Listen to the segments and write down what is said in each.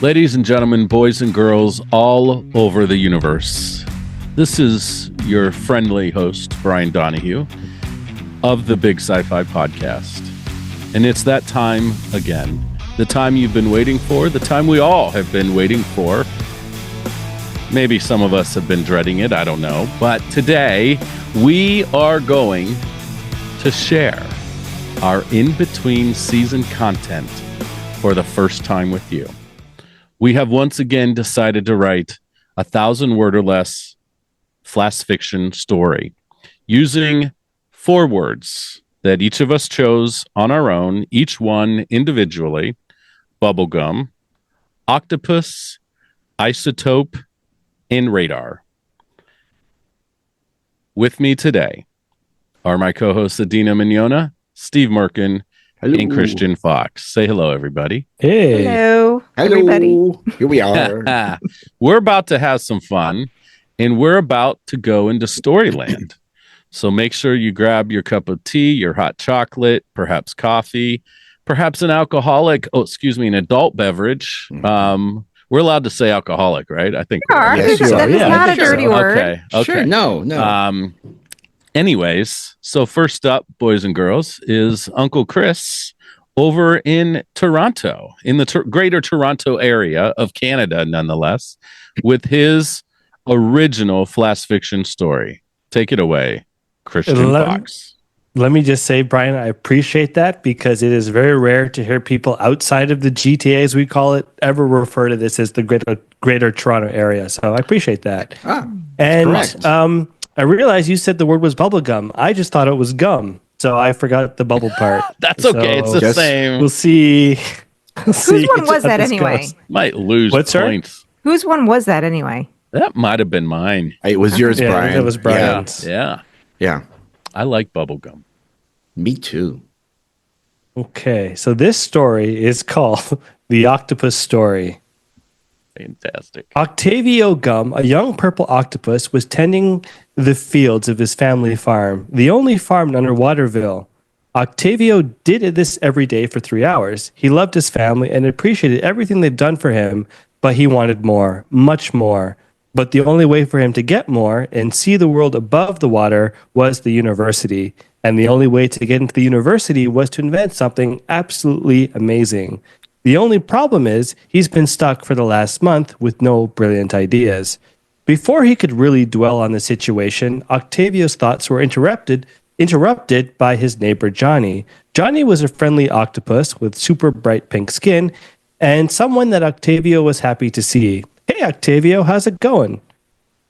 Ladies and gentlemen, boys and girls all over the universe, this is your friendly host, Brian Donahue, of the BIG Sci-Fi Podcast. And it's that time again, the time you've been waiting for, the time we all have been waiting for. Maybe some of us have been dreading it, I don't know. But today, we are going to share our in-between season content for the first time with you. We have once again decided to write 1,000-word or less flash fiction story using 4 words that each of us chose on our own, each one individually: bubblegum, octopus, isotope, and radar. With me today are my co-hosts Adina Mignona, Steve Merkin, and Cristian Fox. Say hello, everybody. Hey. Hello, everybody. Here we are. We're about to have some fun, and we're about to go into Storyland. So make sure you grab your cup of tea, your hot chocolate, perhaps coffee, perhaps an adult beverage. We're allowed to say alcoholic, right? I think. Yes, that is not a dirty word. Okay. Sure. No. Anyways, so first up, boys and girls, is Uncle Chris over in Toronto, in the greater Toronto area of Canada, nonetheless, with his original flash fiction story. Take it away, Cristian Fox. Let me just say, Brian, I appreciate that because it is very rare to hear people outside of the GTA, as we call it, ever refer to this as the greater Toronto area. So I appreciate that. Correct. I realized you said the word was bubblegum. I just thought it was gum. So I forgot the bubble part. That's okay. It's the same. We'll see. Whose one was that anyway? Goes. Might lose points. Whose one was that anyway? That might have been mine. It was yours, Brian. It was Brian's. Yeah. I like bubblegum. Me too. Okay. So this story is called The Octopus Story. Fantastic. Octavio Gum, a young purple octopus, was tending the fields of his family farm, the only farm in Underwaterville. Octavio did this every day for 3 hours. He loved his family and appreciated everything they've done for him, but he wanted more, much more. But the only way for him to get more and see the world above the water was the university. And the only way to get into the university was to invent something absolutely amazing. The only problem is he's been stuck for the last month with no brilliant ideas. Before he could really dwell on the situation, Octavio's thoughts were interrupted by his neighbor Johnny. Johnny was a friendly octopus with super bright pink skin and someone that Octavio was happy to see. Hey, Octavio, how's it going?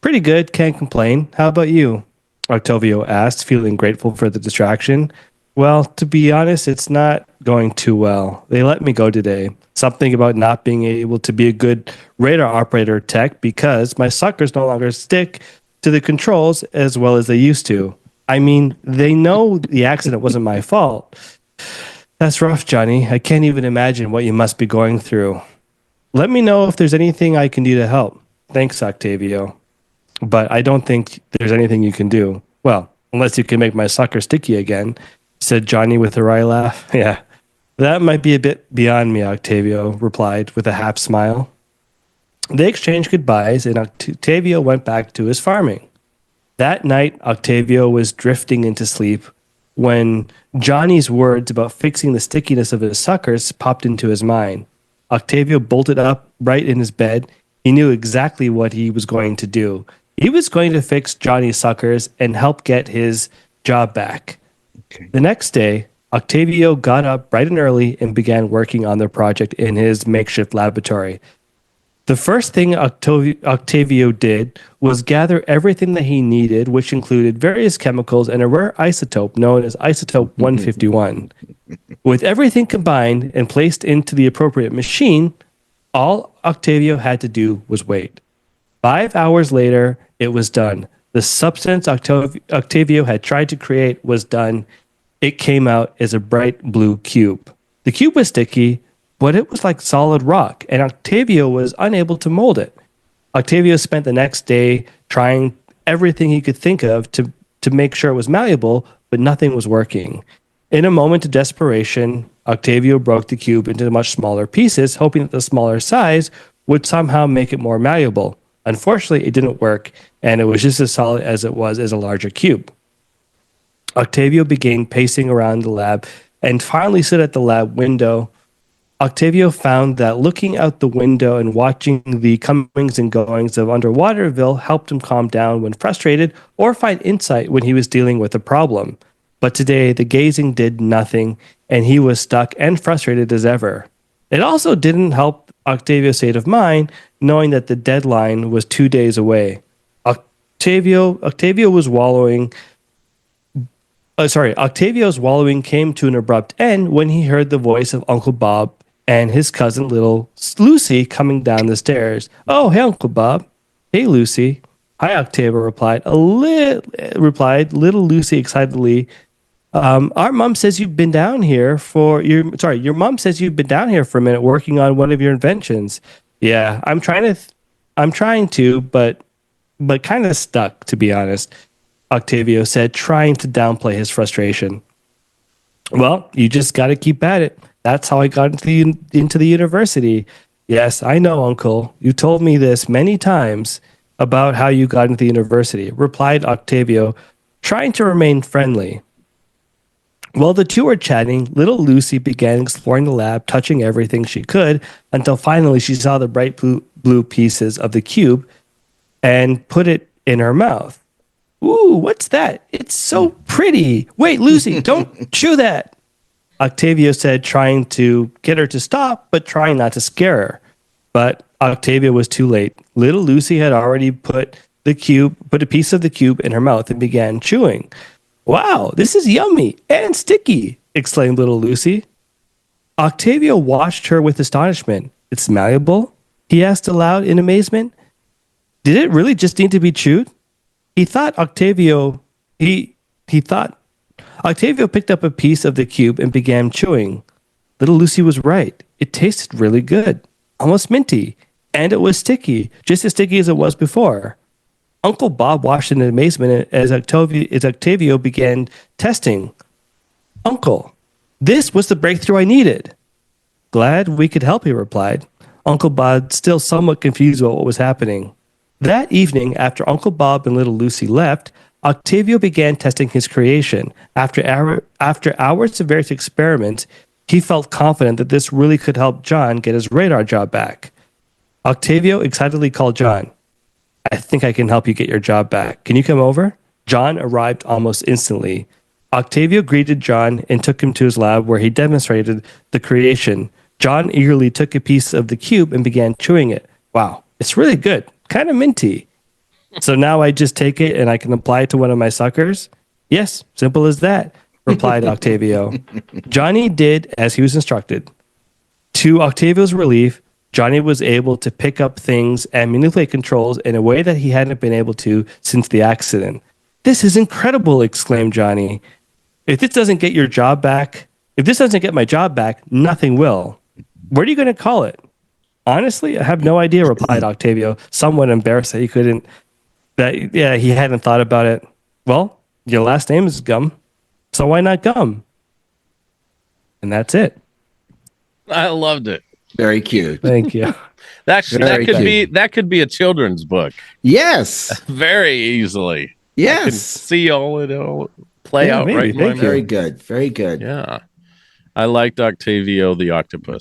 Pretty good, can't complain. How about you? Octavio asked, feeling grateful for the distraction. Well, to be honest, it's not going too well. They let me go today. Something about not being able to be a good radar operator tech because my suckers no longer stick to the controls as well as they used to. I mean, they know the accident wasn't my fault. That's rough, Johnny. I can't even imagine what you must be going through. Let me know if there's anything I can do to help. Thanks, Octavio. But I don't think there's anything you can do. Well, unless you can make my sucker sticky again, said Johnny with a wry laugh. Yeah, that might be a bit beyond me, Octavio replied with a half smile. They exchanged goodbyes and Octavio went back to his farming. That night, Octavio was drifting into sleep when Johnny's words about fixing the stickiness of his suckers popped into his mind. Octavio bolted up right in his bed. He knew exactly what he was going to do. He was going to fix Johnny's suckers and help get his job back. Okay. The next day, Octavio got up bright and early and began working on the project in his makeshift laboratory. The first thing Octavio did was gather everything that he needed, which included various chemicals and a rare isotope known as isotope 151. With everything combined and placed into the appropriate machine, all Octavio had to do was wait. 5 hours later, it was done. The substance Octavio had tried to create was done. It came out as a bright blue cube. The cube was sticky, but it was like solid rock, and Octavio was unable to mold it. Octavio spent the next day trying everything he could think of to make sure it was malleable, but nothing was working. In a moment of desperation, Octavio broke the cube into much smaller pieces, hoping that the smaller size would somehow make it more malleable. Unfortunately, it didn't work, and it was just as solid as it was as a larger cube. Octavio began pacing around the lab and finally stood at the lab window. Octavio found that looking out the window and watching the comings and goings of Underwaterville helped him calm down when frustrated or find insight when he was dealing with a problem. But today, the gazing did nothing, and he was stuck and frustrated as ever. It also didn't help Octavio's state of mind, knowing that the deadline was 2 days away. Octavio's wallowing came to an abrupt end when he heard the voice of Uncle Bob and his cousin little Lucy coming down the stairs. "Oh, hey, Uncle Bob." "Hey, Lucy." "Hi," Octavio replied. Little Lucy excitedly. Our mom says you've been down here your mom says you've been down here for a minute working on one of your inventions." "Yeah, I'm trying to, but kind of stuck, to be honest," Octavio said, trying to downplay his frustration. "Well, you just got to keep at it. That's how I got into the university." "Yes, I know, Uncle. You told me this many times about how you got into the university," replied Octavio, trying to remain friendly. While the two were chatting, little Lucy began exploring the lab, touching everything she could, until finally she saw the bright blue pieces of the cube and put it in her mouth. "Ooh, what's that? It's so pretty. Wait, Lucy, don't chew that," Octavio said, trying to get her to stop, but trying not to scare her. But Octavio was too late. Little Lucy had already put a piece of the cube in her mouth and began chewing. "Wow, this is yummy and sticky," exclaimed little Lucy. Octavio watched her with astonishment. "It's malleable?" he asked aloud in amazement. "Did it really just need to be chewed?" Octavio picked up a piece of the cube and began chewing. Little Lucy was right. It tasted really good, almost minty, and it was sticky, just as sticky as it was before. Uncle Bob watched in amazement as Octavio began testing. "Uncle, this was the breakthrough I needed." "Glad we could help," he replied. Uncle Bob still somewhat confused about what was happening. That evening, after Uncle Bob and little Lucy left, Octavio began testing his creation. After hours of various experiments, he felt confident that this really could help John get his radar job back. Octavio excitedly called John. "I think I can help you get your job back. Can you come over?" John arrived almost instantly. Octavio greeted John and took him to his lab where he demonstrated the creation. John eagerly took a piece of the cube and began chewing it. "Wow, it's really good. Kind of minty." "So now I just take it and I can apply it to one of my suckers?" "Yes, simple as that," replied Octavio. Johnny did as he was instructed. To Octavio's relief, Johnny was able to pick up things and manipulate controls in a way that he hadn't been able to since the accident. "This is incredible," exclaimed Johnny. If this doesn't get my job back, nothing will. What are you going to call it?" "Honestly, I have no idea," replied Octavio, somewhat embarrassed that he hadn't thought about it. "Well, your last name is Gum, so why not Gum?" And that's it. I loved it. Very cute. Thank you. That could be a children's book. Yes. Very easily. Yes. I can see all it play out maybe. right in my mind. Very good. Very good. Yeah. I liked Octavio the octavio.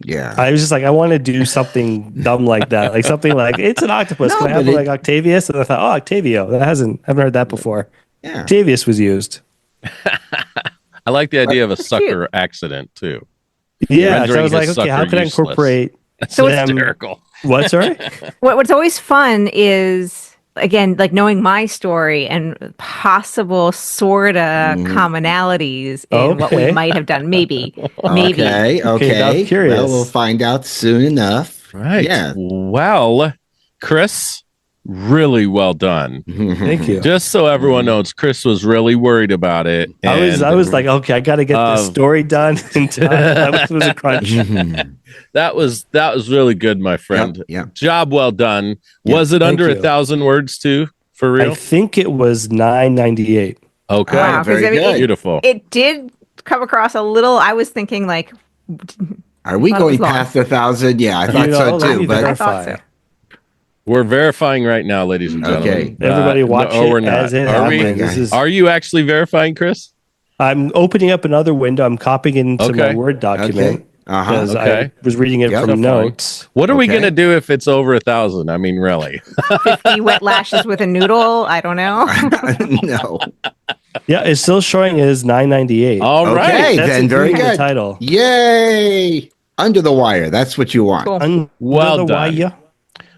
Yeah. I was just like, I want to do something dumb like that. Like something like, it's an octopus. Can I have like Octavius? And I thought, Octavio. I haven't heard that before. Yeah. Octavius was used. I like the idea of a sucker accident too. Yeah, so I was like, okay, how can I incorporate? That's hysterical. What, sorry? What's always fun is, again, like knowing my story and possible sort of commonalities in what we might have done. Maybe. Okay. I'm curious. Well, we'll find out soon enough. Right. Yeah. Well, Chris, really well done. Thank you. Just so everyone knows, Chris was really worried about it. I was like, okay, I got to get this story done in time. That was a crunch. That was really good, my friend. Yep. Job well done. Was it under 1,000 words too? For real? I think it was 998. Okay. Wow, very good. Beautiful. It did come across a little. I was thinking like, Are we thought it was going long. past 1,000? Yeah, I thought so let too. me But I thought so. We're verifying right now, ladies and gentlemen. Okay. Everybody watch no, we're it not. as it Are we? happens. Are you actually verifying, Chris? I'm opening up another window. I'm copying it into Okay. my Word document Okay. Uh-huh. because Okay. I was reading it Yep. from Fine. notes. What are we Okay. going to do if it's over 1,000? I mean, really? 50 wet lashes with a noodle. I don't know. No. Yeah, it's still showing as 998. All right. Okay, That's then very including the good. title. Yay! Under the wire. That's what you want. Cool. Under Well the done. wire.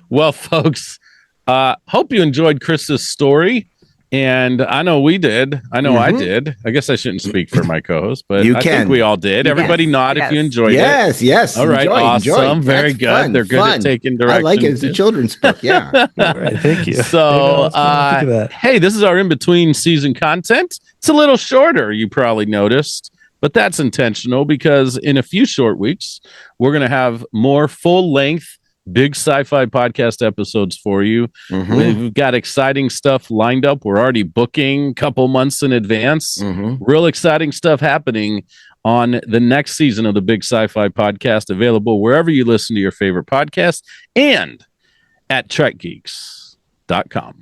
Well, folks, hope you enjoyed Chris's story. And I know we did. I know I did. I guess I shouldn't speak for my co-host, but You I can. think we all did. Everybody nod if you enjoyed it. Yes. All right, awesome. Enjoy. Very That's good. fun, They're good fun. at taking I directions. like it. It's a children's book. Yeah. All right, thank you. So, Think of that. hey, this is our in-between season content. It's a little shorter, you probably noticed, but that's intentional because in a few short weeks, we're going to have more full-length Big Sci-Fi Podcast episodes for you. Mhm. We've got exciting stuff lined up. We're already booking a couple months in advance. Mhm. Real exciting stuff happening on the next season of the Big Sci-Fi Podcast, available wherever you listen to your favorite podcast and at trekgeeks.com.